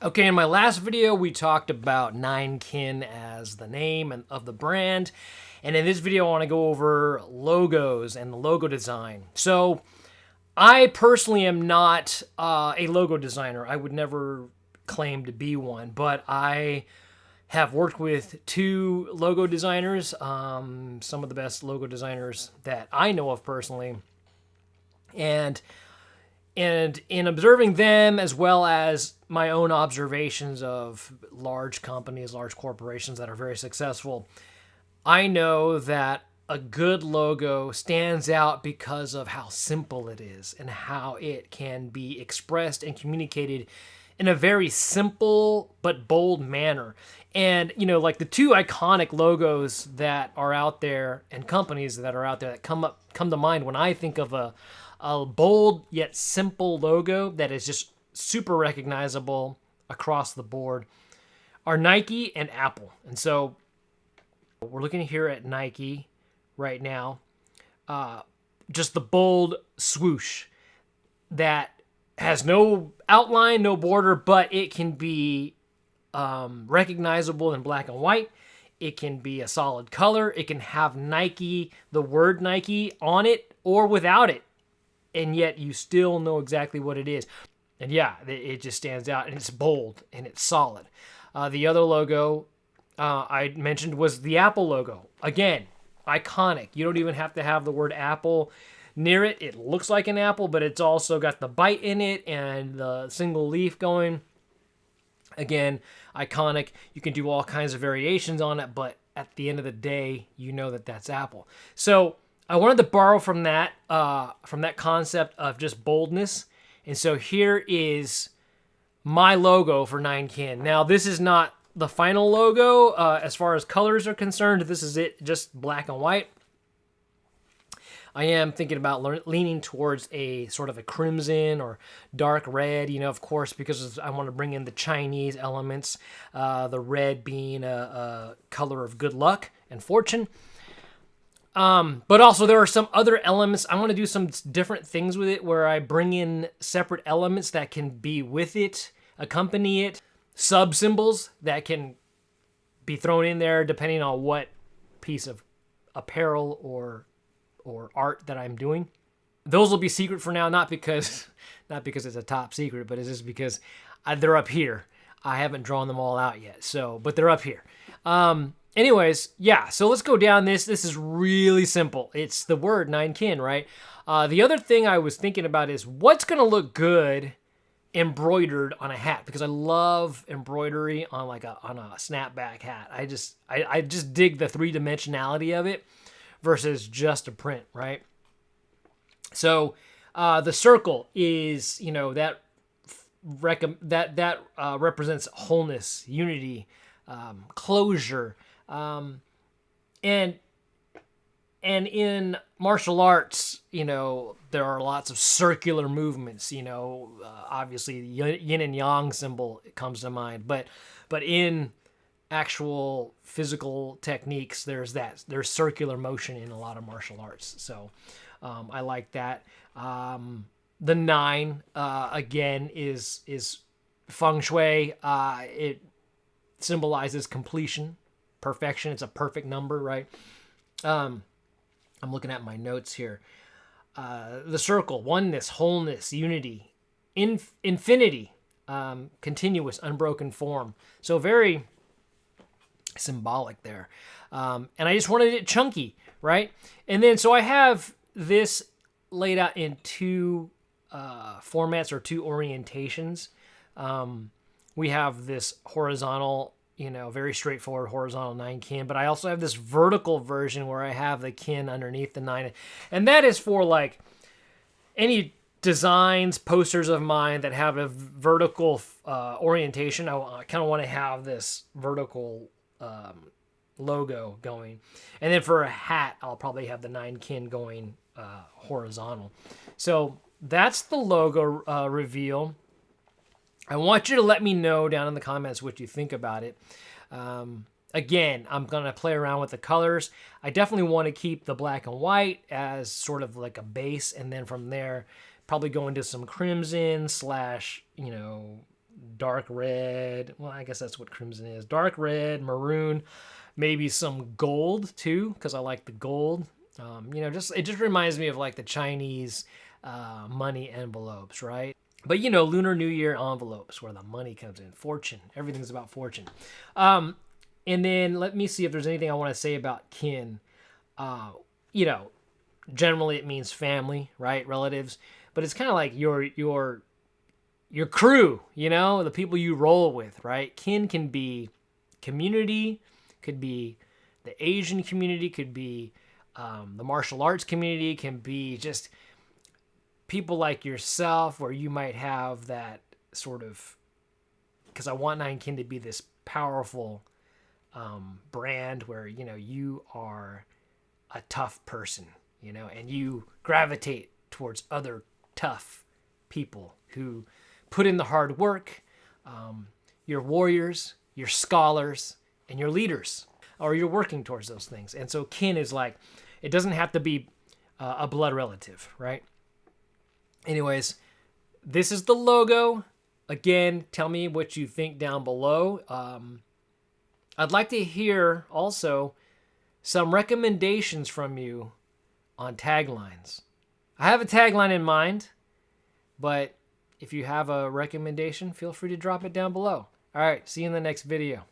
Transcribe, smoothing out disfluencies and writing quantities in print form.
Okay, in my last video, we talked about Ninekin as the name of the brand. And in this video, I want to go over logos and the logo design. So I personally am not a logo designer. I would never claim to be one, but I have worked with two logo designers, some of the best logo designers that I know of personally. And in observing them, as well as my own observations of large companies, large corporations that are very successful, I know that a good logo stands out because of how simple it is and how it can be expressed and communicated in a very simple but bold manner. And, you know, like the two iconic logos that are out there and companies that are out there that come to mind when I think of a bold yet simple logo that is just super recognizable across the board are Nike and Apple. And so we're looking here at Nike right now. Just the bold swoosh that has no outline, no border, but it can be recognizable in black and white. It can be a solid color. It can have Nike, the word Nike on it or without it. And yet you still know exactly what it is. And yeah, it just stands out, and it's bold, and it's solid. The other logo I mentioned was the Apple logo. Again, iconic. You don't even have to have the word Apple near it. It looks like an apple, but it's also got the bite in it and the single leaf going. Again, iconic. You can do all kinds of variations on it, but at the end of the day, you know that that's Apple. So I wanted to borrow from that concept of just boldness. And so here is my logo for Ninekin. Now, this is not the final logo as far as colors are concerned. This is it, just black and white. I am thinking about leaning towards a sort of a crimson or dark red, you know, of course, because I want to bring in the Chinese elements, the red being a color of good luck and fortune. But also there are some other elements. I want to do some different things with it where I bring in separate elements that can be with it, accompany it, sub symbols that can be thrown in there depending on what piece of apparel or art that I'm doing. Those will be secret for now, not because it's a top secret, but it's just because they're up here. I haven't drawn them all out yet. But they're up here. Anyways, yeah, so let's go down this. This is really simple. It's the word Ninekin, right? The other thing I was thinking about is what's going to look good embroidered on a hat, because I love embroidery on on a snapback hat. I just dig the three-dimensionality of it versus just a print, right? So the circle is, you know, that represents wholeness, unity, closure. And in martial arts, you know, there are lots of circular movements, you know, obviously the yin and yang symbol comes to mind, but in actual physical techniques, there's circular motion in a lot of martial arts. So, I like that. The 9, again, is feng shui. It symbolizes completion, perfection. It's a perfect number, right? I'm looking at my notes here. The circle, oneness, wholeness, unity, infinity, continuous, unbroken form. So very symbolic there. And I just wanted it chunky, right? And then, so I have this laid out in two formats or two orientations. We have this horizontal, you know, very straightforward horizontal 9-kin, but I also have this vertical version where I have the kin underneath the 9. And that is for like any designs, posters of mine that have a vertical orientation. I kind of want to have this vertical logo going. And then for a hat, I'll probably have the 9-kin going horizontal. So that's the logo reveal. I want you to let me know down in the comments what you think about it. Again, I'm going to play around with the colors. I definitely want to keep the black and white as sort of like a base, and then from there, probably go into some crimson / you know, dark red. Well, I guess that's what crimson is. Dark red, maroon, maybe some gold too, because I like the gold. It just reminds me of like the Chinese money envelopes, right? But Lunar New Year envelopes where the money comes in, fortune. Everything's about fortune. And then let me see if there's anything I want to say about kin. Uh, you know, Generally it means family, right? Relatives, but it's kind of like your crew, the people you roll with, right? Kin can be community, could be the Asian community, could be the martial arts community, can be just people like yourself where you might have that sort of, because I want Nine Kin to be this powerful brand where, you are a tough person, and you gravitate towards other tough people who put in the hard work. You're warriors, you're scholars, and you're leaders, or you're working towards those things. And so kin is like, it doesn't have to be a blood relative, right? Anyways, this is the logo. Again, tell me what you think down below. I'd like to hear also some recommendations from you on taglines. I have a tagline in mind, but if you have a recommendation, feel free to drop it down below. All right, see you in the next video.